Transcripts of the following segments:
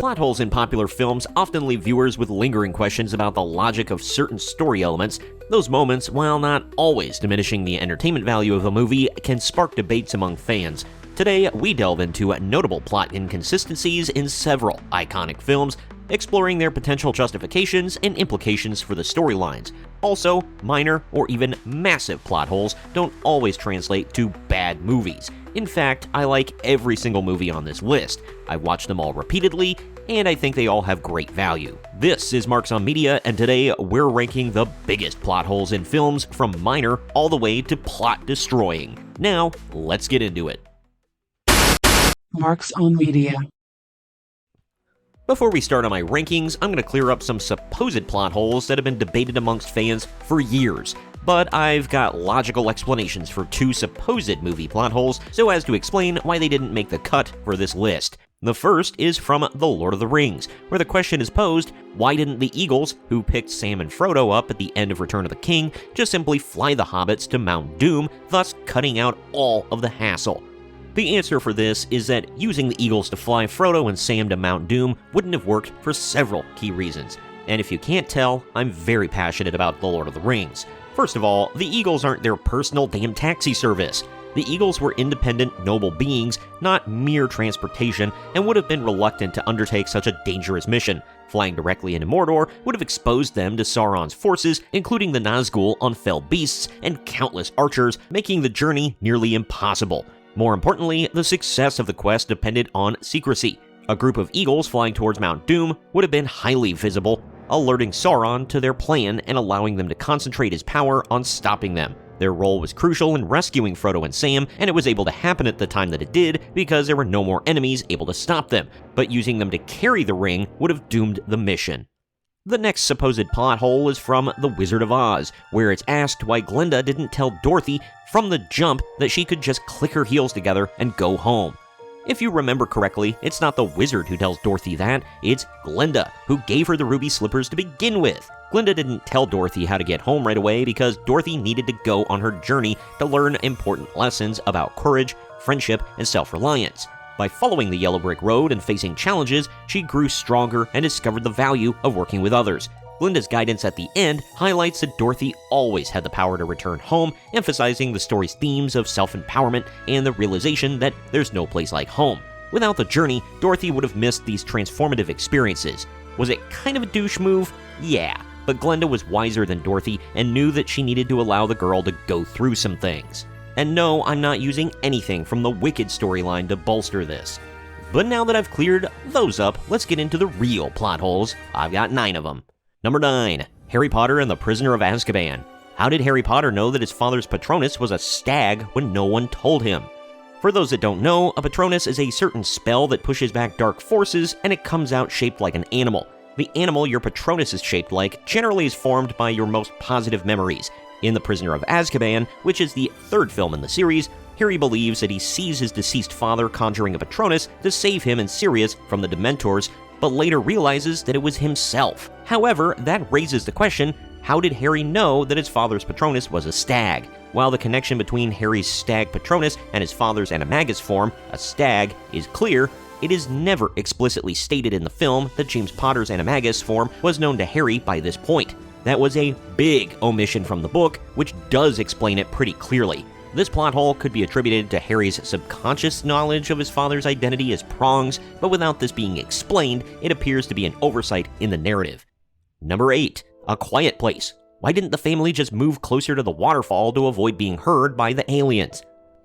Plot holes in popular films often leave viewers with lingering questions about the logic of certain story elements. Those moments, while not always diminishing the entertainment value of a movie, can spark debates among fans. Today, we delve into notable plot inconsistencies in several iconic films, exploring their potential justifications and implications for the storylines. Also, minor or even massive plot holes don't always translate to bad movies. In fact, I like every single movie on this list. I've watched them all repeatedly, and I think they all have great value. This is Marks on Media, and today we're ranking the biggest plot holes in films from minor all the way to plot destroying. Now, let's get into it. Marks on Media. Before we start on my rankings, I'm going to clear up some supposed plot holes that have been debated amongst fans for years. But I've got logical explanations for two supposed movie plot holes so as to explain why they didn't make the cut for this list. The first is from The Lord of the Rings, where the question is posed, why didn't the Eagles, who picked Sam and Frodo up at the end of Return of the King, just simply fly the hobbits to Mount Doom, thus cutting out all of the hassle? The answer for this is that using the Eagles to fly Frodo and Sam to Mount Doom wouldn't have worked for several key reasons. And if you can't tell, I'm very passionate about The Lord of the Rings. First of all, the Eagles aren't their personal damn taxi service. The Eagles were independent, noble beings, not mere transportation, and would have been reluctant to undertake such a dangerous mission. Flying directly into Mordor would have exposed them to Sauron's forces, including the Nazgul on fell beasts and countless archers, making the journey nearly impossible. More importantly, the success of the quest depended on secrecy. A group of Eagles flying towards Mount Doom would have been highly visible, alerting Sauron to their plan and allowing them to concentrate his power on stopping them. Their role was crucial in rescuing Frodo and Sam, and it was able to happen at the time that it did because there were no more enemies able to stop them, but using them to carry the ring would have doomed the mission. The next supposed plot hole is from The Wizard of Oz, where it's asked why Glinda didn't tell Dorothy from the jump that she could just click her heels together and go home. If you remember correctly, it's not the wizard who tells Dorothy that, it's Glinda, who gave her the ruby slippers to begin with. Glinda didn't tell Dorothy how to get home right away because Dorothy needed to go on her journey to learn important lessons about courage, friendship, and self-reliance. By following the yellow brick road and facing challenges, she grew stronger and discovered the value of working with others. Glinda's guidance at the end highlights that Dorothy always had the power to return home, emphasizing the story's themes of self-empowerment and the realization that there's no place like home. Without the journey, Dorothy would have missed these transformative experiences. Was it kind of a douche move? Yeah, but Glinda was wiser than Dorothy and knew that she needed to allow the girl to go through some things. And no, I'm not using anything from the Wicked storyline to bolster this. But now that I've cleared those up, let's get into the real plot holes. I've got 9 of them. Number 9. Harry Potter and the Prisoner of Azkaban. How did Harry Potter know that his father's Patronus was a stag when no one told him? For those that don't know, a Patronus is a certain spell that pushes back dark forces, and it comes out shaped like an animal. The animal your Patronus is shaped like generally is formed by your most positive memories. In The Prisoner of Azkaban, which is the 3rd film in the series, Harry believes that he sees his deceased father conjuring a Patronus to save him and Sirius from the Dementors, but later realizes that it was himself. However, that raises the question, how did Harry know that his father's Patronus was a stag? While the connection between Harry's stag Patronus and his father's animagus form, a stag, is clear, it is never explicitly stated in the film that James Potter's animagus form was known to Harry by this point. That was a big omission from the book, which does explain it pretty clearly. This plot hole could be attributed to Harry's subconscious knowledge of his father's identity as prongs, but without this being explained, it appears to be an oversight in the narrative. Number 8. A Quiet Place. Why didn't the family just move closer to the waterfall to avoid being heard by the aliens?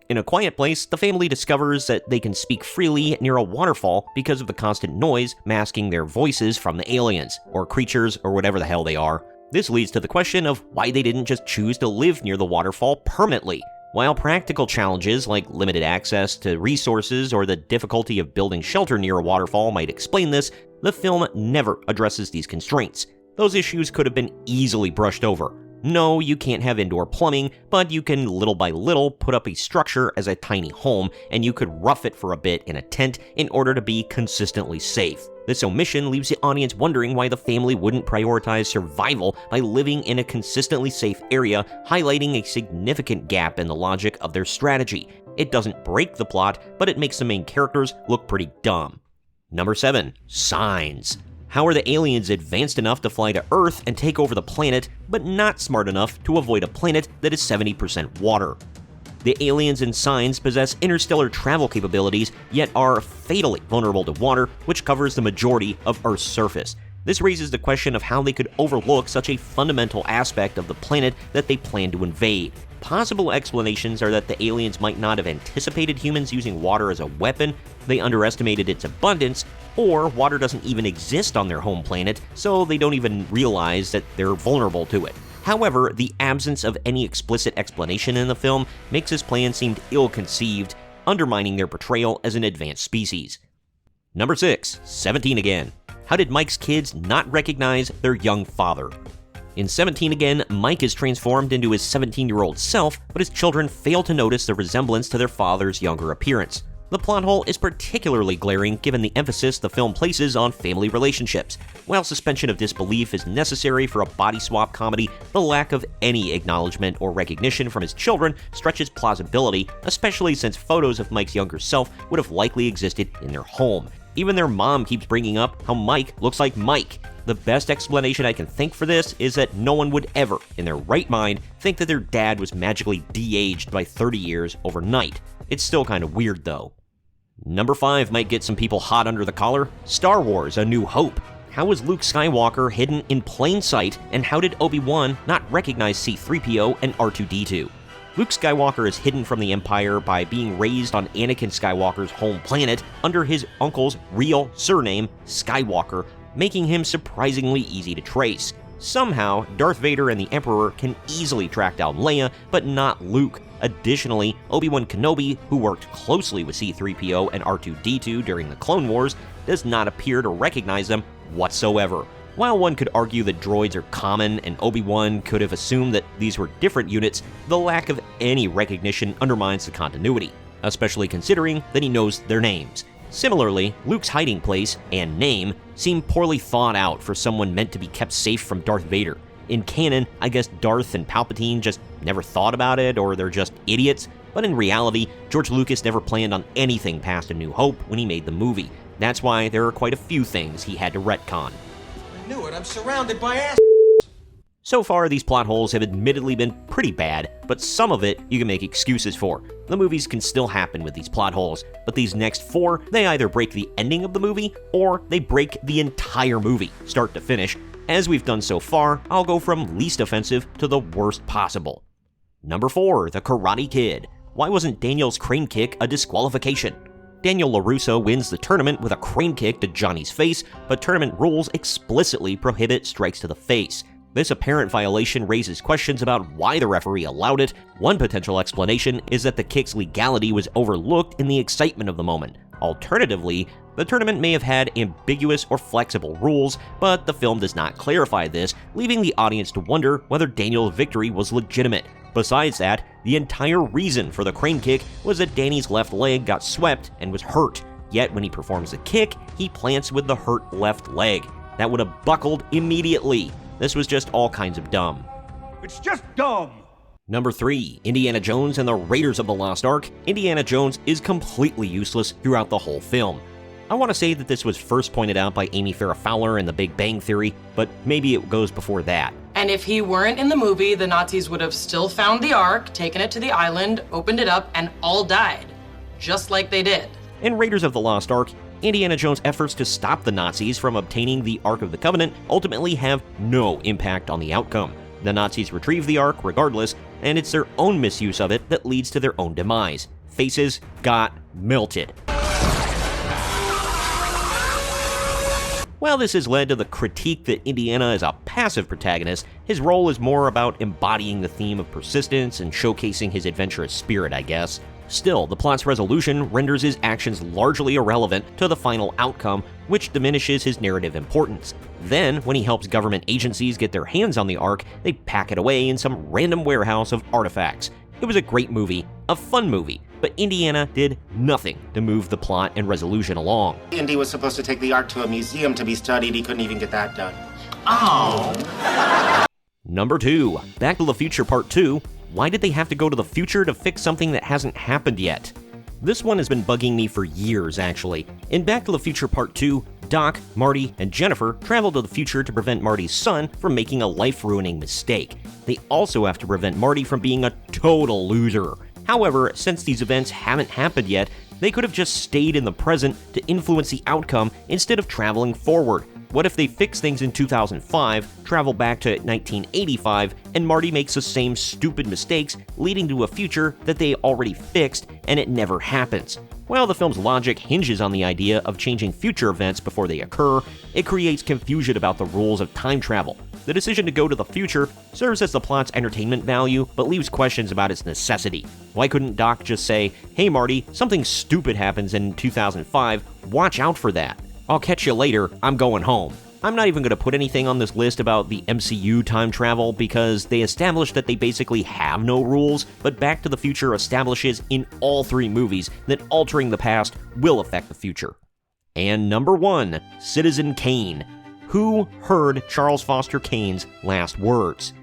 In A Quiet Place, the family discovers that they can speak freely near a waterfall because of the constant noise masking their voices from the aliens, or creatures, or whatever the hell they are. This leads to the question of why they didn't just choose to live near the waterfall permanently. While practical challenges like limited access to resources or the difficulty of building shelter near a waterfall might explain this, the film never addresses these constraints. Those issues could have been easily brushed over. No, you can't have indoor plumbing, but you can little by little put up a structure as a tiny home, and you could rough it for a bit in a tent in order to be consistently safe. This omission leaves the audience wondering why the family wouldn't prioritize survival by living in a consistently safe area, highlighting a significant gap in the logic of their strategy. It doesn't break the plot, but it makes the main characters look pretty dumb. Number 7. Signs. How are the aliens advanced enough to fly to Earth and take over the planet, but not smart enough to avoid a planet that is 70% water? The aliens in Signs possess interstellar travel capabilities, yet are fatally vulnerable to water, which covers the majority of Earth's surface. This raises the question of how they could overlook such a fundamental aspect of the planet that they plan to invade. Possible explanations are that the aliens might not have anticipated humans using water as a weapon, they underestimated its abundance, or water doesn't even exist on their home planet, so they don't even realize that they're vulnerable to it. However, the absence of any explicit explanation in the film makes this plan seem ill-conceived, undermining their portrayal as an advanced species. Number 6. 17 Again. How did Mike's kids not recognize their young father? In 17 Again, Mike is transformed into his 17-year-old self, but his children fail to notice the resemblance to their father's younger appearance. The plot hole is particularly glaring given the emphasis the film places on family relationships. While suspension of disbelief is necessary for a body swap comedy, the lack of any acknowledgement or recognition from his children stretches plausibility, especially since photos of Mike's younger self would have likely existed in their home. Even their mom keeps bringing up how Mike looks like Mike. The best explanation I can think for this is that no one would ever, in their right mind, think that their dad was magically de-aged by 30 years overnight. It's still kind of weird though. Number 5 might get some people hot under the collar. Star Wars: A New Hope. How was Luke Skywalker hidden in plain sight, and how did Obi-Wan not recognize C-3PO and R2-D2? Luke Skywalker is hidden from the Empire by being raised on Anakin Skywalker's home planet under his uncle's real surname, Skywalker, making him surprisingly easy to trace. Somehow, Darth Vader and the Emperor can easily track down Leia, but not Luke. Additionally, Obi-Wan Kenobi, who worked closely with C-3PO and R2-D2 during the Clone Wars, does not appear to recognize them whatsoever. While one could argue that droids are common and Obi-Wan could have assumed that these were different units, the lack of any recognition undermines the continuity, especially considering that he knows their names. Similarly, Luke's hiding place and name seem poorly thought out for someone meant to be kept safe from Darth Vader. In canon, I guess Darth and Palpatine just never thought about it, or they're just idiots, but in reality, George Lucas never planned on anything past A New Hope when he made the movie. That's why there are quite a few things he had to retcon. I knew it, I'm surrounded by ass. So far, these plot holes have admittedly been pretty bad, but some of it you can make excuses for. The movies can still happen with these plot holes, but these next 4, they either break the ending of the movie, or they break the entire movie, start to finish. As we've done so far, I'll go from least offensive to the worst possible. Number 4, The Karate Kid. Why wasn't Daniel's crane kick a disqualification? Daniel LaRusso wins the tournament with a crane kick to Johnny's face, but tournament rules explicitly prohibit strikes to the face. This apparent violation raises questions about why the referee allowed it. One potential explanation is that the kick's legality was overlooked in the excitement of the moment. Alternatively, the tournament may have had ambiguous or flexible rules, but the film does not clarify this, leaving the audience to wonder whether Daniel's victory was legitimate. Besides that, the entire reason for the crane kick was that Danny's left leg got swept and was hurt, yet when he performs the kick, he plants with the hurt left leg. That would have buckled immediately. This was just all kinds of dumb. It's just dumb. Number 3, Indiana Jones and the Raiders of the Lost Ark. Indiana Jones is completely useless throughout the whole film. I want to say that this was first pointed out by Amy Farrah Fowler in The Big Bang Theory, but maybe it goes before that. And if he weren't in the movie, the Nazis would have still found the Ark, taken it to the island, opened it up, and all died. Just like they did. In Raiders of the Lost Ark, Indiana Jones' efforts to stop the Nazis from obtaining the Ark of the Covenant ultimately have no impact on the outcome. The Nazis retrieve the Ark regardless, and it's their own misuse of it that leads to their own demise. Faces got melted. While this has led to the critique that Indiana is a passive protagonist, his role is more about embodying the theme of persistence and showcasing his adventurous spirit, I guess. Still, the plot's resolution renders his actions largely irrelevant to the final outcome, which diminishes his narrative importance. Then, when he helps government agencies get their hands on the Ark, they pack it away in some random warehouse of artifacts. It was a great movie, a fun movie, but Indiana did nothing to move the plot and resolution along. Indy was supposed to take the Ark to a museum to be studied. He couldn't even get that done. Oh. Number 2, Back to the Future Part 2. Why did they have to go to the future to fix something that hasn't happened yet? This one has been bugging me for years, actually. In Back to the Future Part 2, Doc, Marty, and Jennifer travel to the future to prevent Marty's son from making a life-ruining mistake. They also have to prevent Marty from being a total loser. However, since these events haven't happened yet, they could have just stayed in the present to influence the outcome instead of traveling forward. What if they fix things in 2005, travel back to 1985, and Marty makes the same stupid mistakes, leading to a future that they already fixed, and it never happens? While the film's logic hinges on the idea of changing future events before they occur, it creates confusion about the rules of time travel. The decision to go to the future serves as the plot's entertainment value, but leaves questions about its necessity. Why couldn't Doc just say, "Hey Marty, something stupid happens in 2005, watch out for that. I'll catch you later, I'm going home." I'm not even going to put anything on this list about the MCU time travel because they established that they basically have no rules, but Back to the Future establishes in all 3 movies that altering the past will affect the future. And number 1, Citizen Kane. Who heard Charles Foster Kane's last words?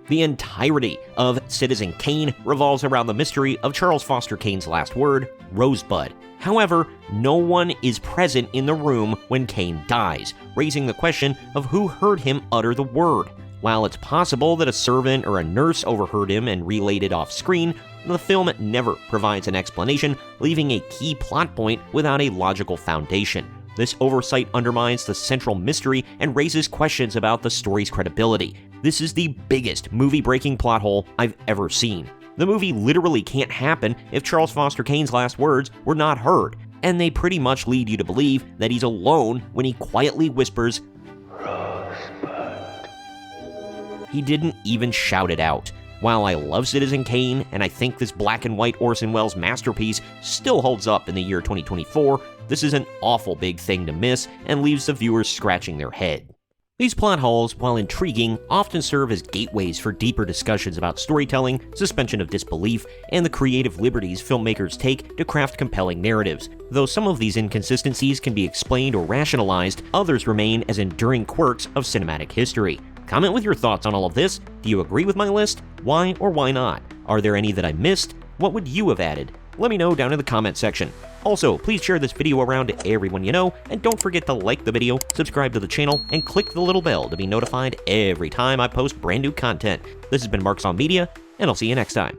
The entirety of Citizen Kane revolves around the mystery of Charles Foster Kane's last word, Rosebud. However, no one is present in the room when Kane dies, raising the question of who heard him utter the word. While it's possible that a servant or a nurse overheard him and relayed it off screen, the film never provides an explanation, leaving a key plot point without a logical foundation. This oversight undermines the central mystery and raises questions about the story's credibility. This is the biggest movie-breaking plot hole I've ever seen. The movie literally can't happen if Charles Foster Kane's last words were not heard, and they pretty much lead you to believe that he's alone when he quietly whispers, "Rosebud." He didn't even shout it out. While I love Citizen Kane, and I think this black and white Orson Welles masterpiece still holds up in the year 2024, this is an awful big thing to miss and leaves the viewers scratching their head. These plot holes, while intriguing, often serve as gateways for deeper discussions about storytelling, suspension of disbelief, and the creative liberties filmmakers take to craft compelling narratives. Though some of these inconsistencies can be explained or rationalized, others remain as enduring quirks of cinematic history. Comment with your thoughts on all of this. Do you agree with my list? Why or why not? Are there any that I missed? What would you have added? Let me know down in the comment section. Also, please share this video around to everyone you know, and don't forget to like the video, subscribe to the channel, and click the little bell to be notified every time I post brand new content. This has been Marks on Media, and I'll see you next time.